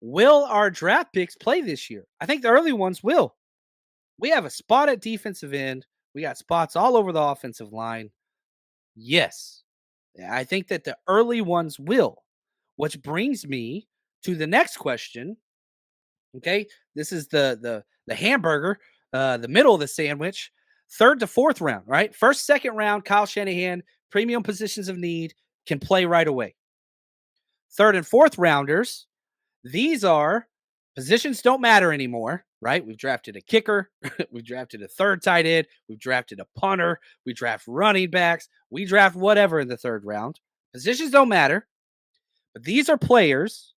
Will our draft picks play this year? I think the early ones will. We have a spot at defensive end. We got spots all over the offensive line. Yes. I think that the early ones will. Which brings me to the next question. Okay. This is the hamburger, the middle of the sandwich. Third to fourth round, right? First, second round, Kyle Shanahan, premium positions of need, can play right away. Third and fourth rounders, these are positions don't matter anymore, right? We've drafted a kicker, we've drafted a third tight end, we've drafted a punter, we draft running backs, we draft whatever in the third round. Positions don't matter, but these are players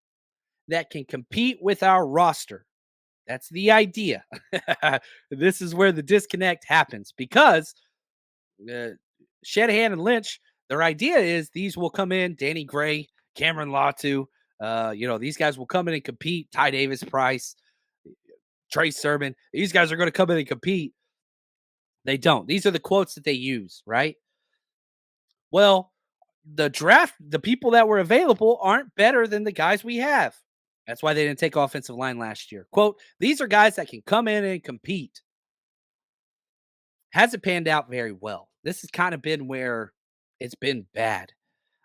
that can compete with our roster. That's the idea. This is where the disconnect happens because uh, Shanahan and Lynch, their idea is these will come in, Danny Gray, Cameron Latu, these guys will come in and compete. Ty Davis Price, Trey Sermon. These guys are going to come in and compete. They don't. These are the quotes that they use, right? Well, the people that were available aren't better than the guys we have. That's why they didn't take offensive line last year. Quote, these are guys that can come in and compete. Hasn't panned out very well. This has kind of been where it's been bad.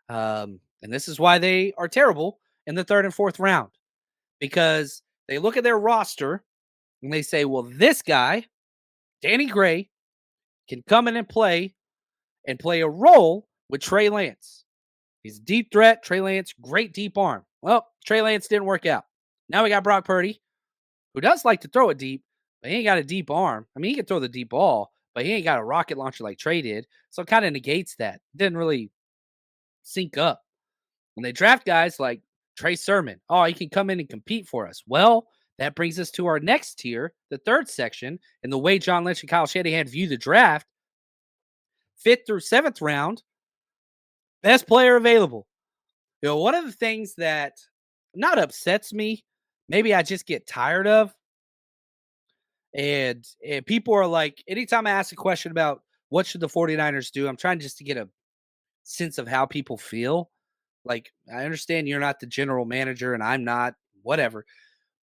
And this is why they are terrible in the third and fourth round because they look at their roster and they say, well, this guy, Danny Gray, can come in and play a role with Trey Lance. He's a deep threat. Trey Lance, great deep arm. Well, Trey Lance didn't work out. Now we got Brock Purdy, who does like to throw it deep, but he ain't got a deep arm. I mean, he can throw the deep ball, but he ain't got a rocket launcher like Trey did. So it kind of negates that. Didn't really sync up. When they draft guys like Trey Sermon, oh, he can come in and compete for us. Well, that brings us to our next tier, the third section, and the way John Lynch and Kyle Shanahan view the draft. Fifth through seventh round, best player available. One of the things that not upsets me, maybe I just get tired of, and people are like, anytime I ask a question about what should the 49ers do, I'm trying just to get a sense of how people feel. Like, I understand you're not the general manager and I'm not, whatever.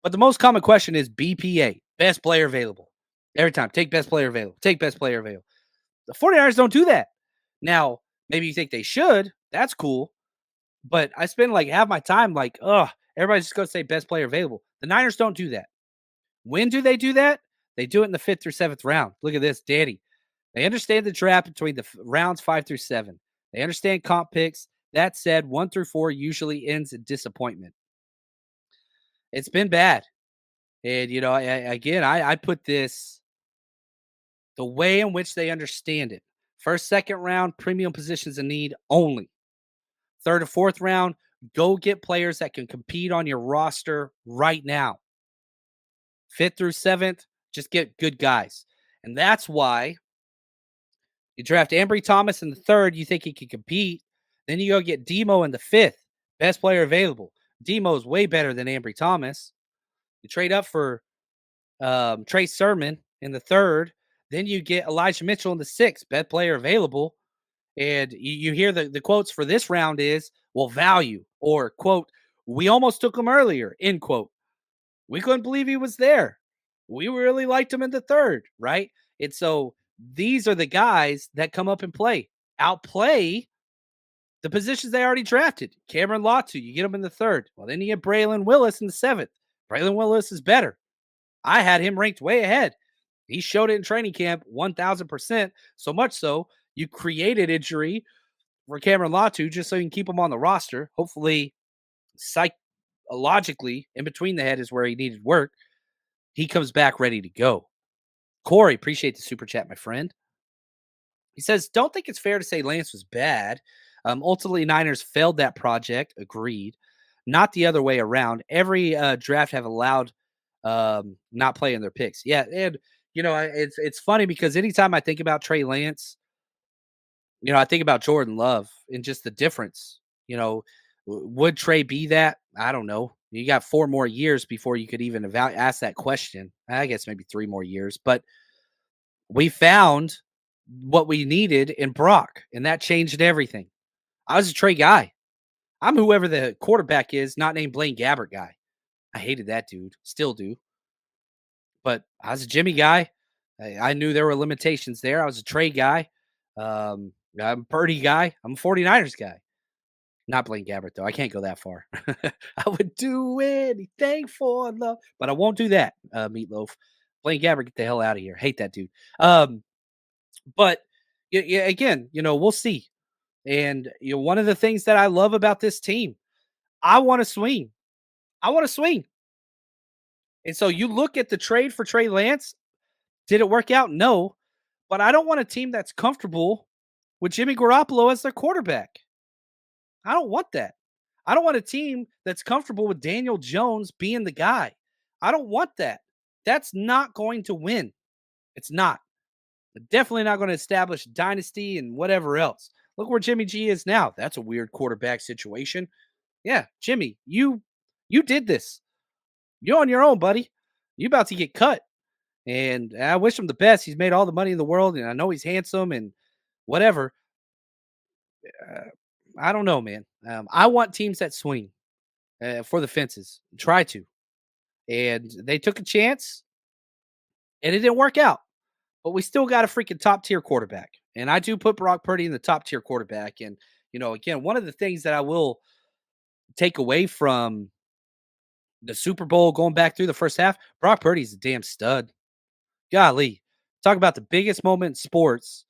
But the most common question is BPA, best player available. Every time, take best player available, take best player available. The 49ers don't do that. Now, maybe you think they should. That's cool. But I spend like half my time like, everybody's just going to say best player available. The Niners don't do that. When do they do that? They do it in the fifth or seventh round. Look at this, Danny. They understand the draft between the rounds 5 through 7. They understand comp picks. That said, 1 through 4 usually ends in disappointment. It's been bad. And, I put this the way in which they understand it. First, second round, premium positions in need only. Third or fourth round, go get players that can compete on your roster right now. Fifth through seventh, just get good guys. And that's why you draft Ambry Thomas in the third, you think he can compete. Then you go get Demo in the fifth, best player available. Demo's way better than Ambry Thomas. You trade up for Trey Sermon in the third. Then you get Elijah Mitchell in the sixth, best player available. And you hear the quotes for this round is, well, value, or quote, we almost took him earlier, end quote. We couldn't believe he was there. We really liked him in the third, right? And so these are the guys that come up and outplay the positions they already drafted. Cameron Latu, you get him in the third. Well, then you get Braylon Willis in the seventh. Braylon Willis is better. I had him ranked way ahead. He showed it in training camp 1,000%. So much so, you created injury for Cameron Latu just so you can keep him on the roster. Hopefully, psychologically, in between the head is where he needed work. He comes back ready to go. Corey, appreciate the super chat, my friend. He says, don't think it's fair to say Lance was bad. Ultimately, Niners failed that project. Agreed. Not the other way around. Every draft have allowed not playing their picks. Yeah, and it's funny because anytime I think about Trey Lance, I think about Jordan Love and just the difference. Would Trey be that? I don't know. You got 4 more years before you could even ask that question. I guess maybe 3 more years, but we found what we needed in Brock, and that changed everything. I was a Trey guy. I'm whoever the quarterback is, not named Blaine Gabbert guy. I hated that dude. Still do. But I was a Jimmy guy. I knew there were limitations there. I was a Trey guy. I'm a Purdy guy. I'm a 49ers guy. Not Blaine Gabbert, though. I can't go that far. I would do anything for love, but I won't do that, Meatloaf. Blaine Gabbert, get the hell out of here. Hate that dude. But yeah, again, we'll see. And one of the things that I love about this team, I want to swing. I want to swing. And so you look at the trade for Trey Lance. Did it work out? No. But I don't want a team that's comfortable with Jimmy Garoppolo as their quarterback. I don't want that. I don't want a team that's comfortable with Daniel Jones being the guy. I don't want that. That's not going to win. It's not. Definitely not going to establish dynasty and whatever else. Look where Jimmy G is now. That's a weird quarterback situation. Yeah, Jimmy, you did this. You're on your own, buddy. You about to get cut. And I wish him the best. He's made all the money in the world, and I know he's handsome and whatever. I don't know, man. I want teams that swing for the fences. Try to. And they took a chance, and it didn't work out. But we still got a freaking top tier quarterback. And I do put Brock Purdy in the top tier quarterback. And, again, one of the things that I will take away from the Super Bowl going back through the first half, Brock Purdy's a damn stud. Golly. Talk about the biggest moment in sports.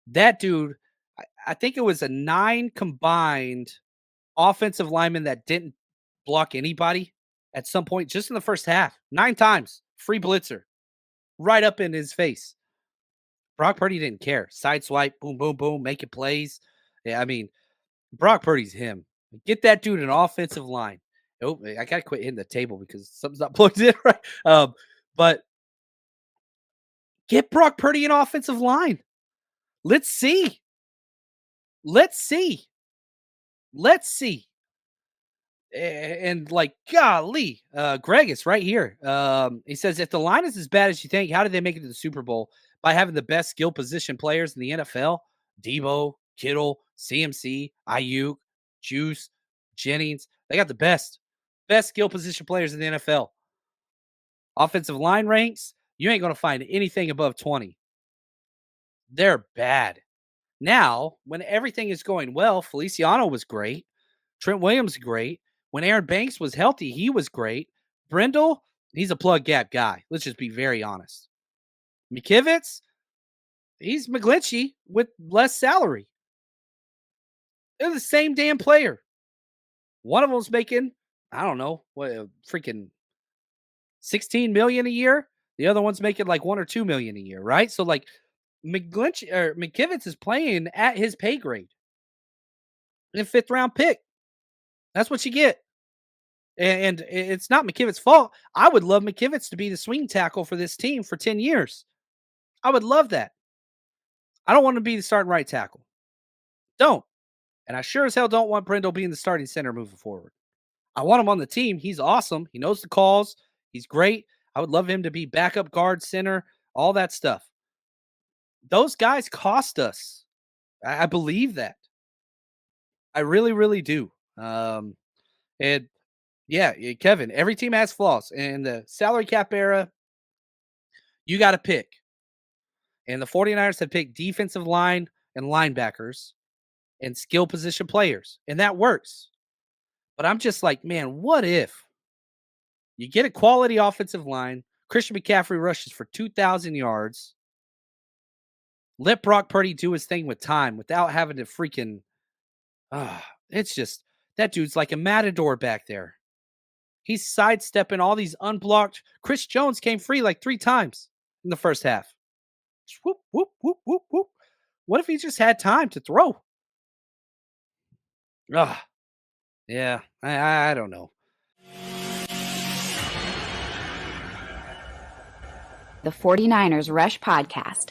That dude, I think it was a 9 combined offensive linemen that didn't block anybody at some point just in the first half. 9 times. Free blitzer. Right up in his face. Brock Purdy didn't care. Side swipe, boom, boom, boom, making plays. Yeah, I mean, Brock Purdy's him. Get that dude an offensive line. Oh, I gotta quit hitting the table because something's not plugged in right. But get Brock Purdy an offensive line. Let's see. Let's see. Let's see. And like, golly, Greg is right here. He says, if the line is as bad as you think, how did they make it to the Super Bowl? By having the best skill position players in the NFL? Debo, Kittle, CMC, Ayuk, Juice, Jennings. They got the best skill position players in the NFL. Offensive line ranks, you ain't going to find anything above 20. They're bad. Now, when everything is going well, Feliciano was great. Trent Williams, great. When Aaron Banks was healthy, he was great. Brindle, he's a plug gap guy. Let's just be very honest. McKivitz, he's McGlinchey with less salary. They're the same damn player. One of them's making, I don't know, what freaking 16 million a year. The other one's making like 1 or 2 million a year, right? So like McKivitz is playing at his pay grade. And 5th round pick. That's what you get. And it's not McKivitz's fault. I would love McKivitz to be the swing tackle for this team for 10 years. I would love that. I don't want to be the starting right tackle. Don't. And I sure as hell don't want Brindle being the starting center moving forward. I want him on the team. He's awesome. He knows the calls. He's great. I would love him to be backup guard, center, all that stuff. Those guys cost us. I believe that. I really, really do. And yeah, Kevin, every team has flaws. And the salary cap era, you got to pick. And the 49ers have picked defensive line and linebackers and skill position players. And that works. But I'm just like, man, what if you get a quality offensive line, Christian McCaffrey rushes for 2,000 yards, let Brock Purdy do his thing with time without having to freaking, it's just, that dude's like a matador back there. He's sidestepping all these unblocked. Chris Jones came free like 3 times in the first half. Just whoop, whoop, whoop, whoop, whoop. What if he just had time to throw? Yeah, I don't know. The 49ers Rush Podcast.